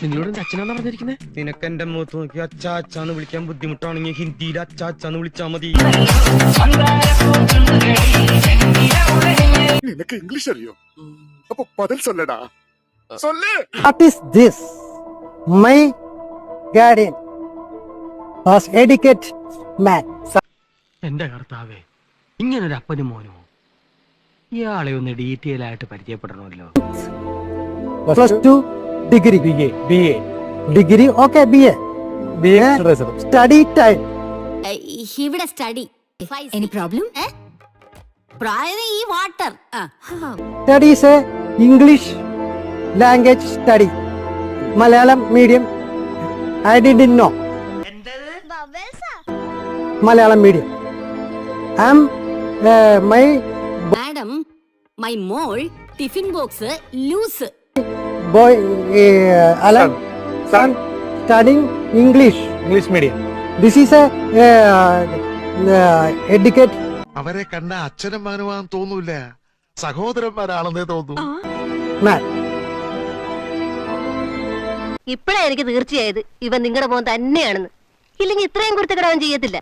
നിങ്ങളോട് അച്ഛനാണ് പറഞ്ഞിരിക്കുന്നത്. നിനക്ക് എന്റെ മുഖത്ത് നോക്കി അച്ഛാ അച്ഛാന്ന് വിളിക്കാൻ ബുദ്ധിമുട്ടാണെങ്കിൽ ഹിന്ദിയിൽ അച്ഛാ അച്ഛാന്ന് വിളിച്ചാ മതി. നിനക്ക് ഇംഗ്ലീഷ് അറിയോ? അപ്പൊ പതിൽ സൊല്ലടാ. What is this? My guardian was educated man. എന്റെ കർത്താവേ, ഇങ്ങനൊരു അപ്പനും മോനോ? ഇയാളെ ഒന്ന് ഡീറ്റെയിൽ ആയിട്ട് പരിചയപ്പെടണമല്ലോ. +2 degree. BA. Degree, okay, BA. Study time. ഇവിടെ സ്റ്റഡി. Any problem? പ്രായം ഈ water. Studies English language study. Malayalam medium. I didn't know. Malayalam medium. Madam, my മോൾ tiffin box loose. boy Alan son studying English medium. This is a educate. അവരെ കണ്ട അച്ഛനും മകനുമാണെന്ന് തോന്നൂല, സഹോദരന്മാരാണെന്നേ തോന്നൂ. Man. ഇപ്പഴാ എനിക്ക് തീർച്ചയായത് ഇവൻ നിങ്ങളുടെ മോൻ തന്നെയാണെന്ന്. ഇല്ലെങ്കിൽ ഇത്രയും കുരുത്തക്കെടാൻ ചെയ്യത്തില്ല.